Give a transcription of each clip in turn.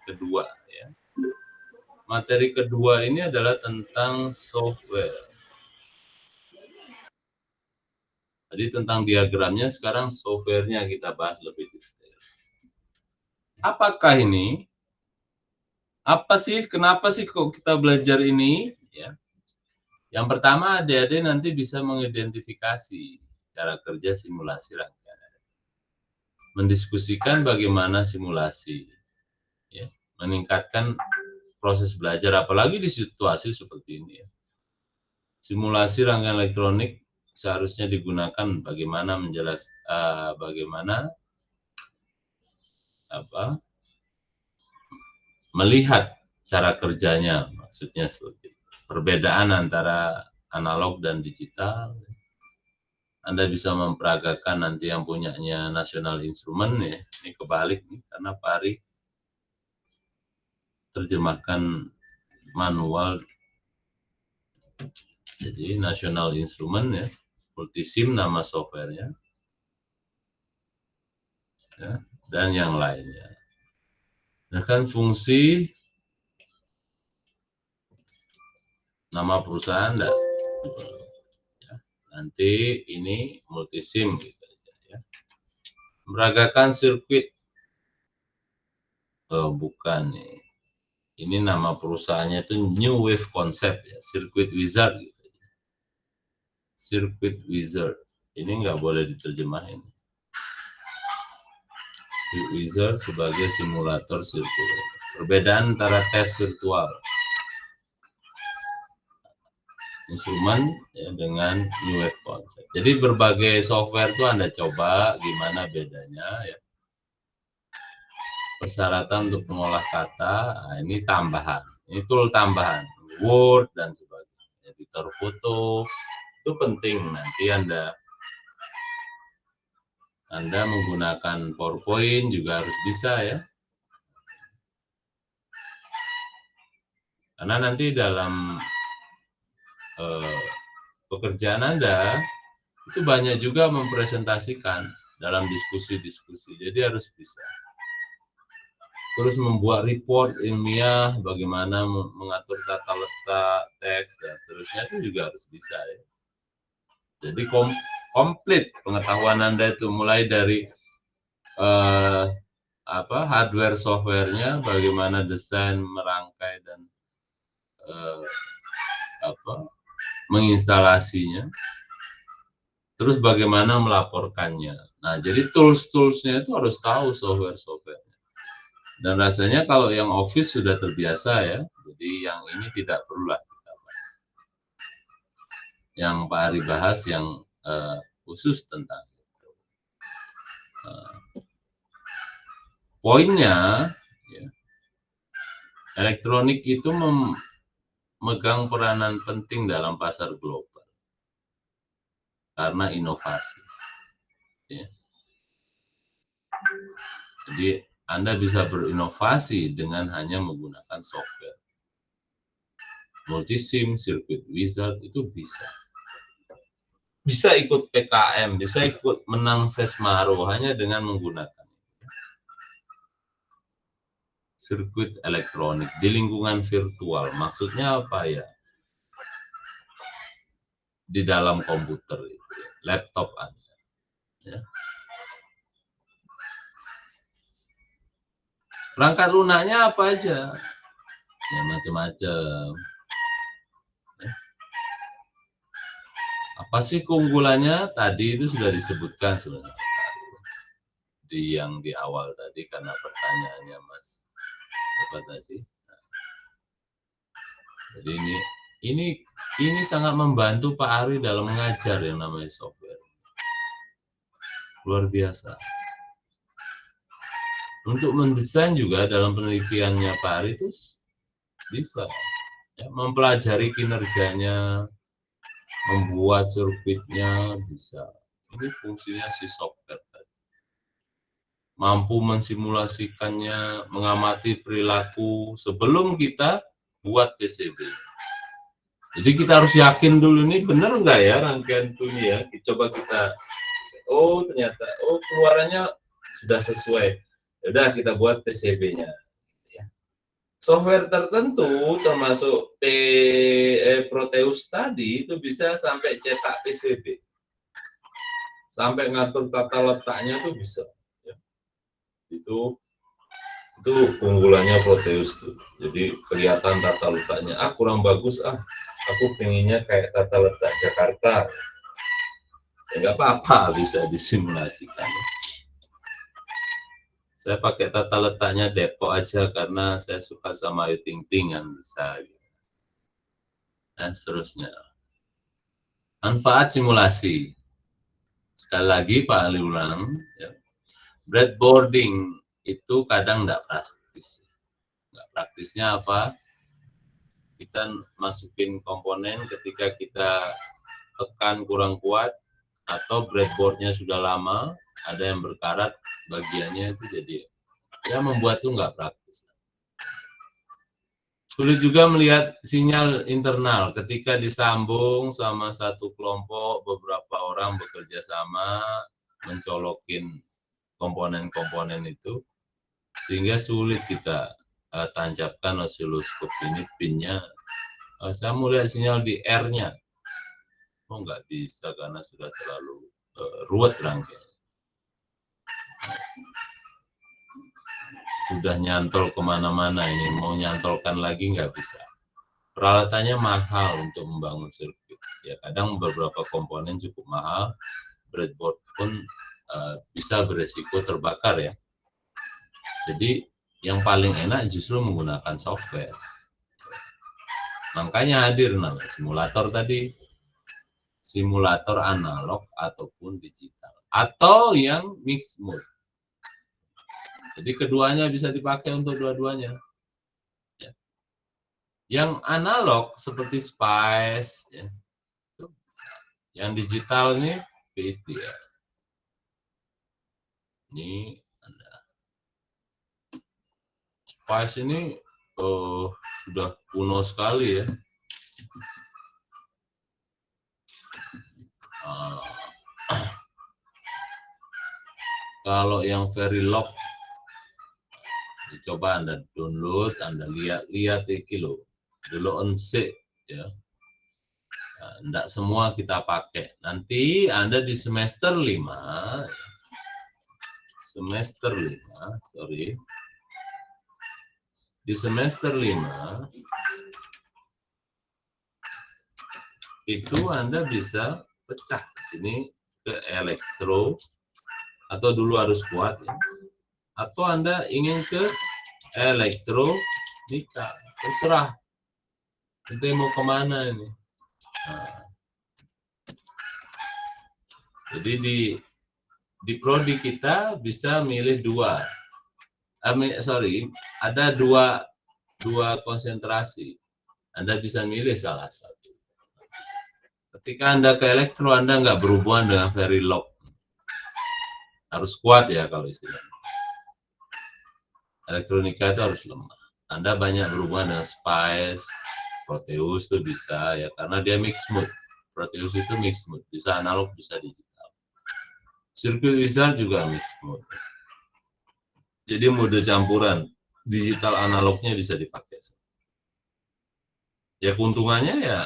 kedua ya. Materi kedua ini adalah tentang software. Jadi tentang diagramnya sekarang softwarenya kita bahas lebih detail. Apakah ini? Apa sih? Kenapa sih kok kita belajar ini? Ya. Yang pertama, adik-adik nanti bisa mengidentifikasi cara kerja simulasi rangkaian. Mendiskusikan bagaimana simulasi, ya, meningkatkan proses belajar, apalagi di situasi seperti ini. Ya. Simulasi rangkaian elektronik seharusnya digunakan bagaimana melihat cara kerjanya, maksudnya seperti itu. Perbedaan antara analog dan digital. Anda bisa memperagakan nanti yang punyanya National Instrument ya. Ini kebalik nih, karena Pak Ari terjemahkan manual. Jadi National Instrument ya, Multisim nama softwarenya. Ya, dan yang lainnya. Nah kan fungsi nama perusahaan enggak? Ya, nanti ini Multisim gitu ya. Meragakan sirkuit. Oh, bukan nih. Ini nama perusahaannya itu New Wave Concept ya, Circuit Wizard gitu. Circuit Wizard. Ini nggak boleh diterjemahin. Circuit Wizard sebagai simulator sirkuit. Perbedaan antara tes virtual instrumen ya, dengan New Wave Concept. Jadi berbagai software itu Anda coba gimana bedanya ya. Persyaratan untuk mengolah kata, nah ini tambahan. Ini tool tambahan, Word dan sebagainya. Editor foto, itu penting nanti Anda menggunakan PowerPoint juga harus bisa ya. Karena nanti dalam pekerjaan Anda itu banyak juga mempresentasikan dalam diskusi-diskusi. Jadi harus bisa. Terus membuat report ilmiah, bagaimana mengatur tata letak, teks, dan seterusnya itu juga harus bisa ya. Jadi komplit pengetahuan Anda itu mulai dari hardware softwarenya, bagaimana desain, merangkai dan menginstalasinya, terus bagaimana melaporkannya. Nah, jadi tools-toolsnya itu harus tahu software-softwarenya. Dan rasanya kalau yang Office sudah terbiasa ya, jadi yang ini tidak perlulah kita bahas. Yang Pak Ari bahas yang khusus tentang itu. Poinnya, ya, elektronik itu memegang peranan penting dalam pasar global karena inovasi. Ya. Jadi Anda bisa berinovasi dengan hanya menggunakan software. Multisim, Circuit Wizard itu bisa. Bisa ikut PKM, bisa ikut menang Vesmaro hanya dengan menggunakan sirkuit elektronik di lingkungan virtual. Maksudnya apa ya? Di dalam komputer itu, laptop Anda. Ya. Perangkat lunaknya apa aja? Ya macam-macam. Ya. Apa sih keunggulannya? Tadi itu sudah disebutkan sebenarnya di awal tadi karena pertanyaannya Mas siapa tadi. Nah, jadi ini sangat membantu Pak Ari dalam mengajar yang namanya software. Luar biasa. Untuk mendesain juga dalam penelitiannya Pak Ari itu bisa ya, mempelajari kinerjanya, membuat sirkuitnya bisa. Ini fungsinya si software tadi. Mampu mensimulasikannya, mengamati perilaku sebelum kita buat PCB. Jadi kita harus yakin dulu ini benar nggak ya rangkaian ini ya. Coba kita, ternyata, keluarannya sudah sesuai. Udah kita buat PCB-nya. Ya. software tertentu termasuk Proteus tadi itu bisa sampai cetak PCB, sampai ngatur tata letaknya tuh bisa. Ya. Itu keunggulannya Proteus tuh. Jadi kelihatan tata letaknya. Kurang bagus aku pengennya kayak tata letak Jakarta. Ya nggak apa-apa, bisa disimulasikan. Saya pakai tata letaknya Depok aja karena saya suka sama Ayu Ting Ting kan bisa. Dan seterusnya. Manfaat simulasi. Sekali lagi Pak Ali ulang, ya. Breadboarding itu kadang nggak praktis. Nggak praktisnya apa? Kita masukin komponen ketika kita tekan kurang kuat atau breadboardnya sudah lama, ada yang berkarat bagiannya itu, jadi ya membuat itu nggak praktis. Sulit juga melihat sinyal internal ketika disambung sama satu kelompok, beberapa orang bekerja sama mencolokin komponen-komponen itu, sehingga sulit kita tancapkan osiloskop ini pinnya. Saya mau lihat sinyal di R-nya, nggak bisa karena sudah terlalu ruwet rangkaian. Sudah nyantol kemana-mana ini, mau nyantolkan lagi nggak bisa. Peralatannya mahal untuk membangun sirkuit. Ya kadang beberapa komponen cukup mahal, breadboard pun bisa beresiko terbakar ya. Jadi yang paling enak justru menggunakan software. Makanya hadir namanya simulator tadi, simulator analog ataupun digital, atau yang mixed mode. Jadi keduanya bisa dipakai untuk dua-duanya. Ya. Yang analog seperti SPICE, ya. Yang digital ini VSTL. Ini Anda. SPICE ini sudah kuno sekali ya. Kalau yang Verilog, coba Anda download, Anda lihat kilo dulu onsik ya. Nah, enggak semua kita pakai. Nanti Anda di semester 5 di semester 5 itu Anda bisa pecah sini ke elektro, atau dulu harus kuat ya. Atau Anda ingin ke elektronika, terserah. Nanti mau kemana ini? Nah, jadi di prodi kita bisa milih ada dua konsentrasi. Anda bisa milih salah satu. Ketika Anda ke elektro, Anda nggak berhubungan dengan Verilog. Harus kuat ya kalau istilahnya. Elektronika itu harus lemah. Anda banyak berhubungan dengan SPICE, Proteus itu bisa ya, karena dia mixed mode. Proteus itu mixed mode, bisa analog, bisa digital. Circuit Wizard juga mixed mode. Jadi mode campuran, digital analognya bisa dipakai. Ya keuntungannya ya,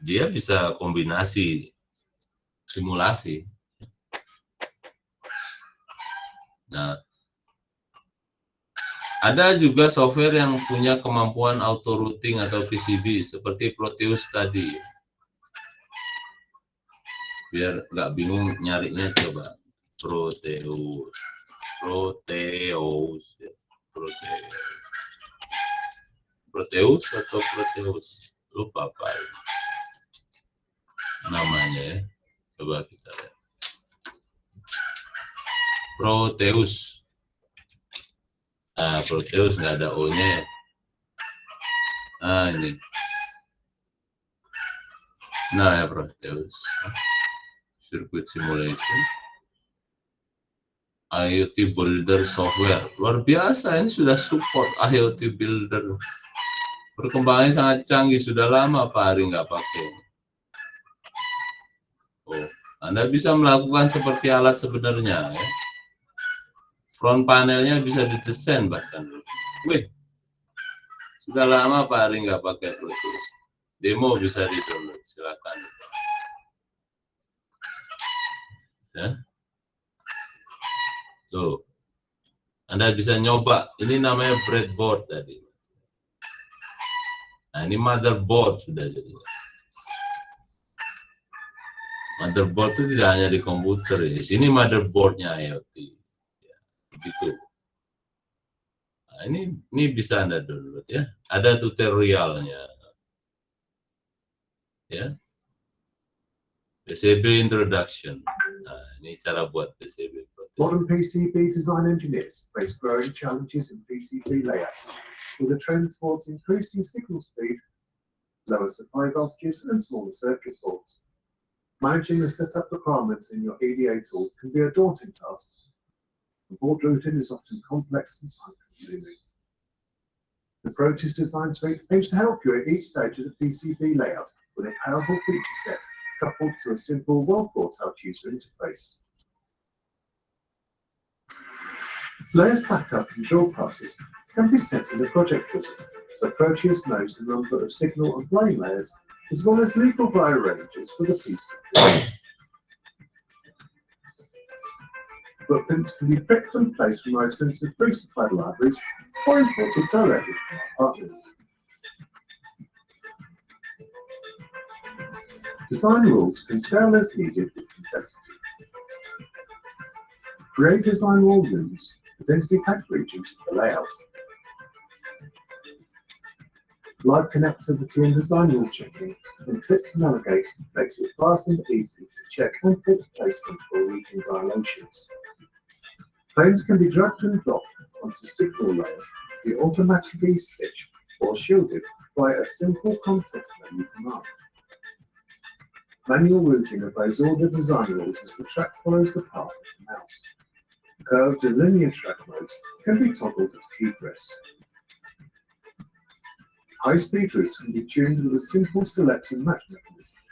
dia bisa kombinasi simulasi. Nah, ada juga software yang punya kemampuan auto routing atau PCB seperti Proteus tadi. Biar nggak bingung nyarinya, coba Proteus atau Proteus, lupa apa namanya ya. Coba kita lihat. Proteus. Proteus nggak ada O-nya. Ini. Nah ya, Proteus. Circuit Simulation. IoT Builder software. Luar biasa, ini sudah support IoT Builder. Perkembangannya sangat canggih, sudah lama Pak Ari nggak pakai. Anda bisa melakukan seperti alat sebenarnya ya. Front panelnya bisa didesain bahkan. Wih, Sudah lama Pak Ari nggak pakai Pro Tools. Demo bisa di-download, silakan. Ya. Tuh, Anda bisa nyoba. Ini namanya breadboard tadi. Nah, ini motherboard sudah jadi. Motherboard itu tidak hanya di komputer. Di sini motherboardnya IoT. Ya, begitu. Nah, ini bisa Anda download ya. Ada tutorialnya. Ya. PCB introduction. Nah, ini cara buat PCB. Modern PCB design engineers face growing challenges in PCB layout, with a trend towards increasing signal speed, lower supply voltages, and smaller circuit boards. Managing the setup requirements in your EDA tool can be a daunting task. The board routing is often complex and time-consuming. The Proteus Design Suite aims to help you at each stage of the PCB layout with a powerful feature set coupled to a simple, well-thought-out user interface. Layer stack-up and draw passes can be set in the project wizard, so Proteus knows the number of signal and plane layers, as well as legal wire ranges for the PCB. Footprints can be picked and placed from our extensive pre-supplied libraries or imported directly from our partners. Design rules can scale as needed with complexity. Create design rule rooms for densely packed regions for the layout. Live connectivity and design rule checking and click to navigate makes it fast and easy to check and fix placement for region violations. Planes can be dragged and dropped onto signal layers to be automatically stitched or shielded by a simple context menu command. Manual routing obeys all the design rules as the track follows the path of the mouse. Curved and linear track modes can be toggled at key press. High-speed routes can be tuned with a simple select and match mechanism.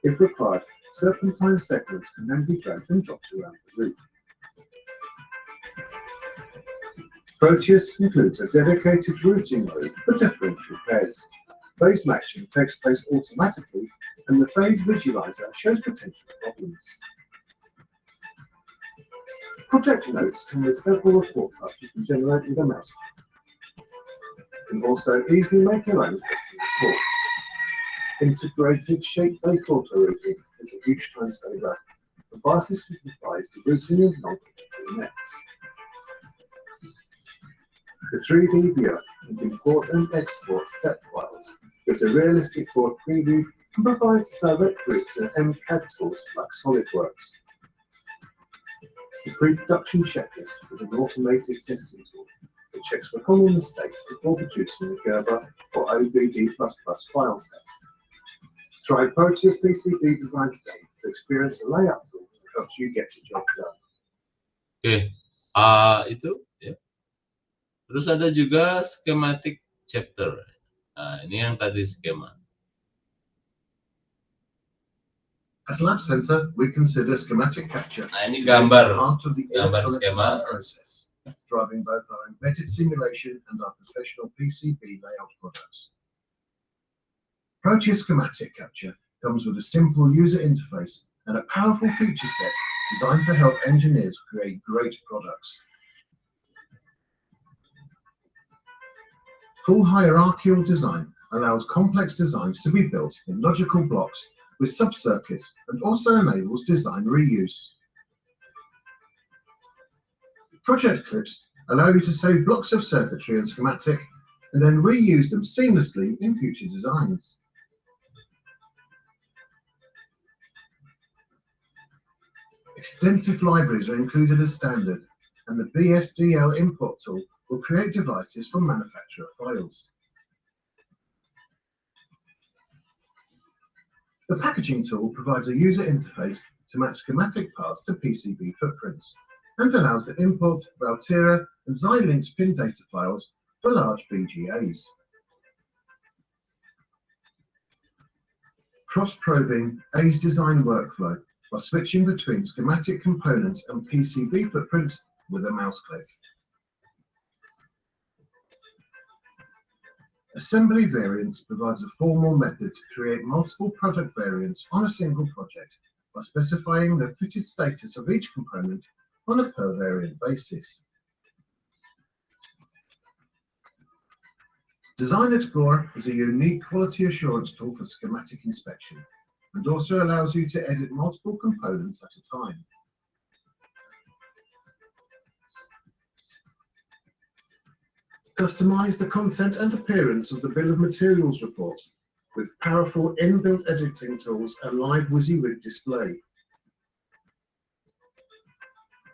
If required, serpentine segments can then be dragged and dropped around the route. Proteus includes a dedicated routing mode for differential pairs. Phase matching takes place automatically, and the phase visualizer shows potential problems. Project notes come with several report types you can generate with a mouse. You can also easily make your own custom reports. Integrated shape-based auto-routing is a huge time saver. The vastly simplifies the routing of non-critical nets. The 3D viewer can import and export step files with a realistic board preview and provides direct route to MCAD tools like SolidWorks. The pre-production checklist is an automated testing tool that checks for common mistakes before producing a Gerber or OBD++ file set. Try Proteus PCB Design today to experience a layout tool that helps you get the job done. Oke, itu ya. Terus ada juga schematic chapter. Nah, ini yang tadi skema. At Lab Center, we consider schematic capture Nah, ini gambar skema process, driving both our embedded simulation and our professional PCB layout products. Proteus schematic capture comes with a simple user interface and a powerful feature set designed to help engineers create great products. Full hierarchical design allows complex designs to be built in logical blocks with sub-circuits and also enables design reuse. Project clips allow you to save blocks of circuitry and schematic and then reuse them seamlessly in future designs. Extensive libraries are included as standard, and the BSDL import tool will create devices from manufacturer files. The packaging tool provides a user interface to match schematic parts to PCB footprints and allows the import of Altera and Xilinx pin data files for large BGAs. Cross-probing aids design workflow by switching between schematic components and PCB footprints with a mouse click. Assembly variants provides a formal method to create multiple product variants on a single project by specifying the fitted status of each component on a per variant basis. Design Explorer is a unique quality assurance tool for schematic inspection and also allows you to edit multiple components at a time. Customize the content and appearance of the Bill of Materials report with powerful inbuilt editing tools and live WYSIWYG display.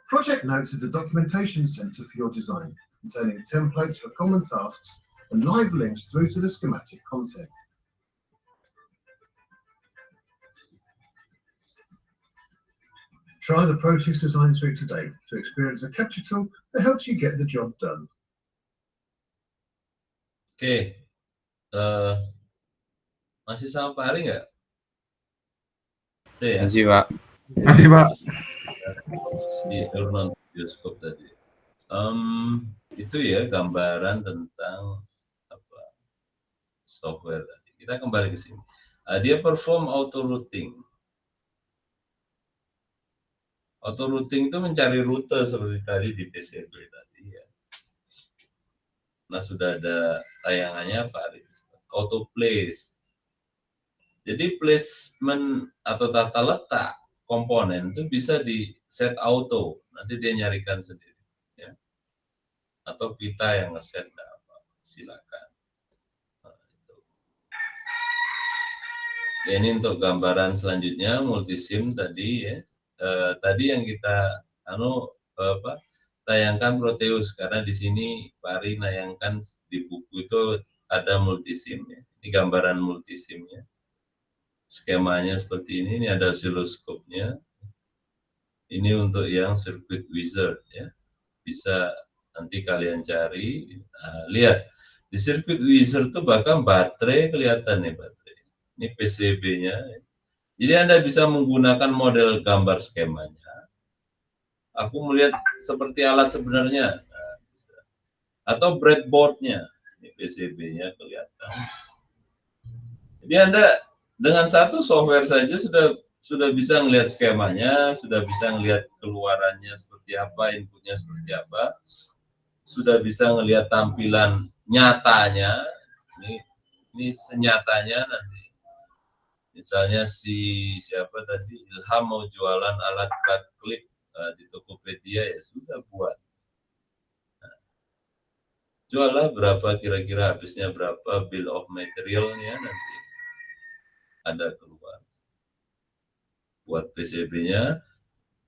Project Notes is a documentation center for your design, containing templates for common tasks and live links through to the schematic content. Try the ProTools Design Suite today to experience a capture tool that helps you get the job done. Oke, masih sama Pak Ari nggak? Saya. Masih, Pak. Masih, Pak. Si nonton bioskop tadi. Itu ya gambaran tentang apa software tadi. Kita kembali ke sini. Dia perform auto routing. Auto routing itu mencari rute seperti tadi di PCB tadi ya. Nah, sudah ada tayangannya Pak Ari. Auto place. Jadi placement atau tata letak komponen itu bisa di set auto. Nanti dia nyarikan sendiri ya. Atau kita yang ngeset, silakan. Nah, itu. Ya, ini untuk gambaran selanjutnya multisim tadi ya. Tadi yang kita tayangkan Proteus karena di sini Pak Ari nayangkan di buku itu ada multisim ya. Ini gambaran multisimnya. Skemanya seperti ini ada oscilloscope-nya. Ini untuk yang circuit wizard ya. Bisa nanti kalian cari. Nah, lihat di circuit wizard itu bahkan baterai kelihatan nih baterai. Ini PCB-nya. Jadi Anda bisa menggunakan model gambar skemanya. Aku melihat seperti alat sebenarnya. Nah, bisa. Atau breadboard-nya. Ini PCB-nya kelihatan. Jadi Anda dengan satu software saja sudah bisa melihat skemanya, sudah bisa melihat keluarannya seperti apa, inputnya seperti apa, sudah bisa melihat tampilan nyatanya. Ini senyatanya nanti. Misalnya siapa tadi Ilham mau jualan alat cut clip di Tokopedia ya sudah buat. Nah, jualah berapa kira-kira habisnya berapa bill of materialnya nanti ada keluar. Buat PCB-nya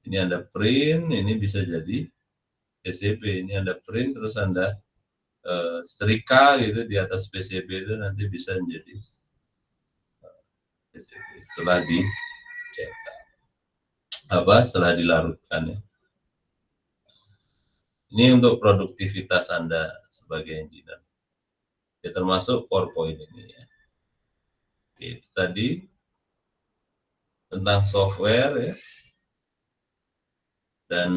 ini Anda print, ini bisa jadi PCB, ini Anda print terus Anda setrika gitu di atas PCB itu nanti bisa menjadi PCB setelah dicetak. Setelah dilarutkan ya. Ini untuk produktivitas Anda sebagai engineer. Ya, termasuk PowerPoint ini ya. Oke, itu tadi tentang software ya. Dan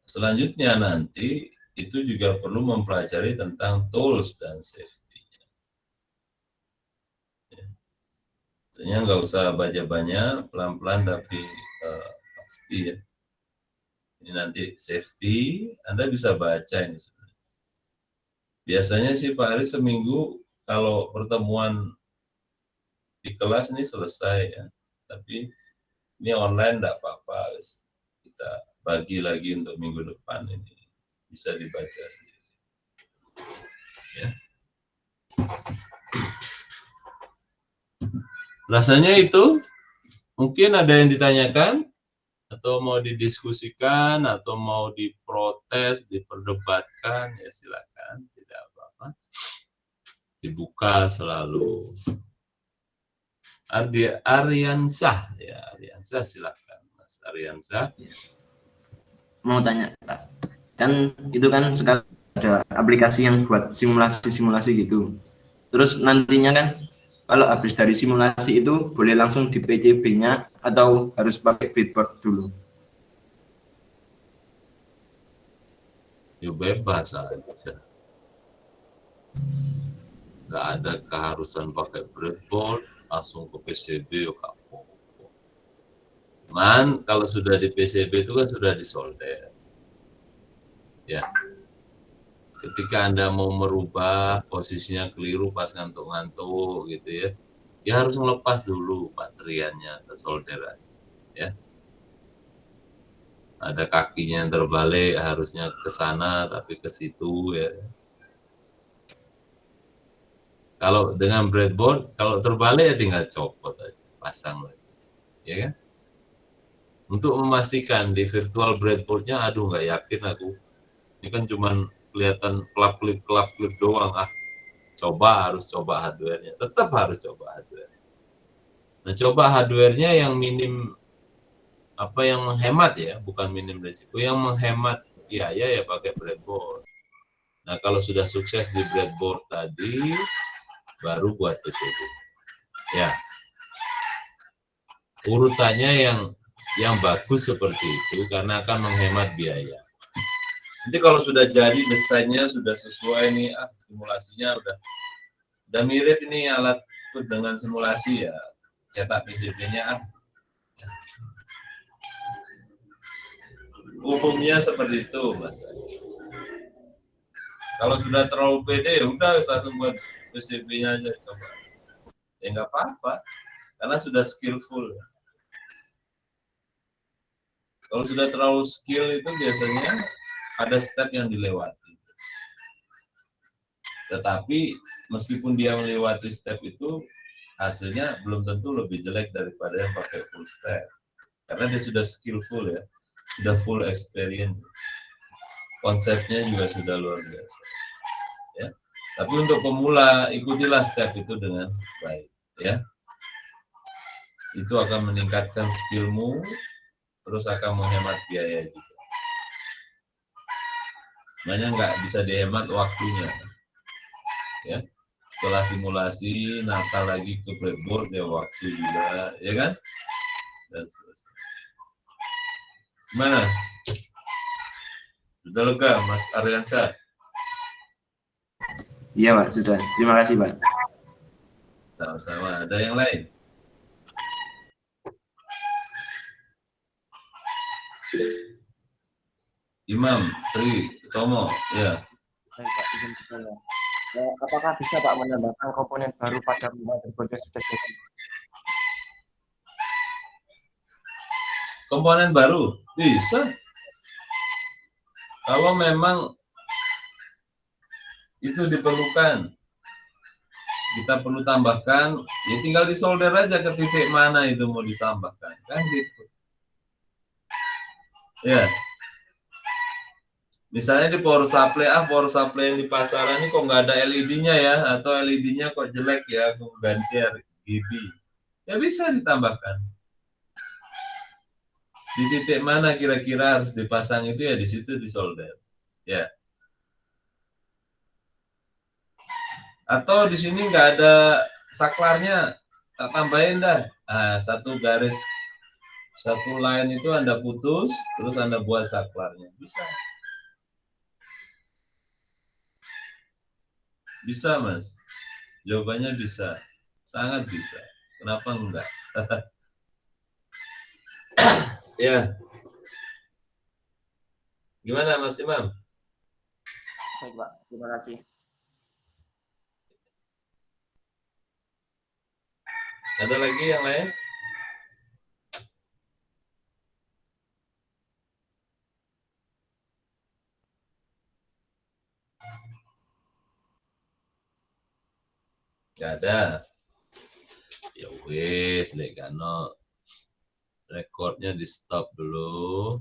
selanjutnya nanti itu juga perlu mempelajari tentang tools dan safety. Ya. Sebenarnya nggak usah baca banyak, pelan-pelan tapi pasti ya. Ini nanti safety, Anda bisa baca ini sebenarnya. Biasanya sih Pak Ari seminggu kalau pertemuan di kelas ini selesai ya. Tapi ini online enggak apa-apa. Kita bagi lagi untuk minggu depan ini. Bisa dibaca sendiri. Ya. Rasanya itu mungkin ada yang ditanyakan atau mau didiskusikan atau mau diprotes, diperdebatkan ya silakan, tidak apa-apa. Dibuka selalu. Aryansyah ya, Aryansyah silakan Mas Aryansyah. Mau tanya Pak, kan itu kan sekarang ada aplikasi yang buat simulasi gitu. Terus nantinya kan kalau habis dari simulasi itu boleh langsung di PCB-nya atau harus pakai breadboard dulu? Ya bebas aja. nggak ada keharusan pakai breadboard, langsung ke PCB yuk kapok. Cuman kalau sudah di PCB itu kan sudah disolder. Ya. Ketika Anda mau merubah posisinya keliru pas ngantuk-ngantuk gitu ya, ya harus melepas dulu bateriannya atau solderan. Ya. Ada kakinya yang terbalik, harusnya ke sana tapi ke situ ya. Kalau dengan breadboard, kalau terbalik ya tinggal copot aja, pasang lagi. Ya kan? Untuk memastikan di virtual breadboardnya, aduh nggak yakin aku. Ini kan cuman kelihatan kelap-kelip doang. Harus coba hardware-nya. Tetap harus coba hardware. Nah, coba hardware-nya yang minim, apa yang menghemat ya, bukan minim resiko, yang menghemat biaya ya pakai breadboard. Nah, kalau sudah sukses di breadboard tadi, baru buat PCB. Ya, urutannya yang bagus seperti itu karena akan menghemat biaya. Nanti kalau sudah jadi desainnya sudah sesuai nih, simulasinya udah mirip ini alat dengan simulasi ya, cetak PCB-nya umumnya seperti itu, Mas. Kalau sudah terlalu pede ya udah langsung buat PCB-nya aja coba. Ya nggak apa-apa, karena sudah skillful. Kalau sudah terlalu skill itu biasanya ada step yang dilewati. Tetapi meskipun dia melewati step itu, hasilnya belum tentu lebih jelek daripada yang pakai full step. Karena dia sudah skillful ya, sudah full experience. Konsepnya juga sudah luar biasa. Ya. Tapi untuk pemula, ikutilah step itu dengan baik. Ya. Itu akan meningkatkan skillmu, terus akan menghemat biaya juga. Makanya nggak bisa dihemat waktunya. Ya. Setelah simulasi, natal lagi ke breadboard, ya waktu juga, ya kan? Dan seterusnya. Gimana? Sudah lega, Mas Aryansyah? Iya Pak, sudah. Terima kasih Pak. Sama-sama. Ada yang lain? Imam, Tri, Tomo, ya. Baik Pak, izin bertanya. Apakah bisa Pak menambahkan komponen baru pada motherboard yang sudah jadi? Komponen baru? Bisa. Kalau memang itu diperlukan, kita perlu tambahkan, ya tinggal disolder aja ke titik mana itu mau ditambahkan, kan gitu. Ya. Misalnya di power supply, power supply yang di pasaran ini kok nggak ada LED-nya ya, atau LED-nya kok jelek ya, aku ganti RGB. Ya bisa ditambahkan. Di titik mana kira-kira harus dipasang itu ya di situ disolder. Ya. Atau di sini nggak ada saklarnya, tak tambahin dah. Nah, satu garis, satu line itu Anda putus, terus Anda buat saklarnya. Bisa. Bisa, Mas. Jawabannya bisa. Sangat bisa. Kenapa enggak? Ya. Gimana, Mas Imam? Baik Pak, terima kasih. Ada lagi yang lain? Nggak ada. Ya wes, lekano. Rekornya di stop dulu.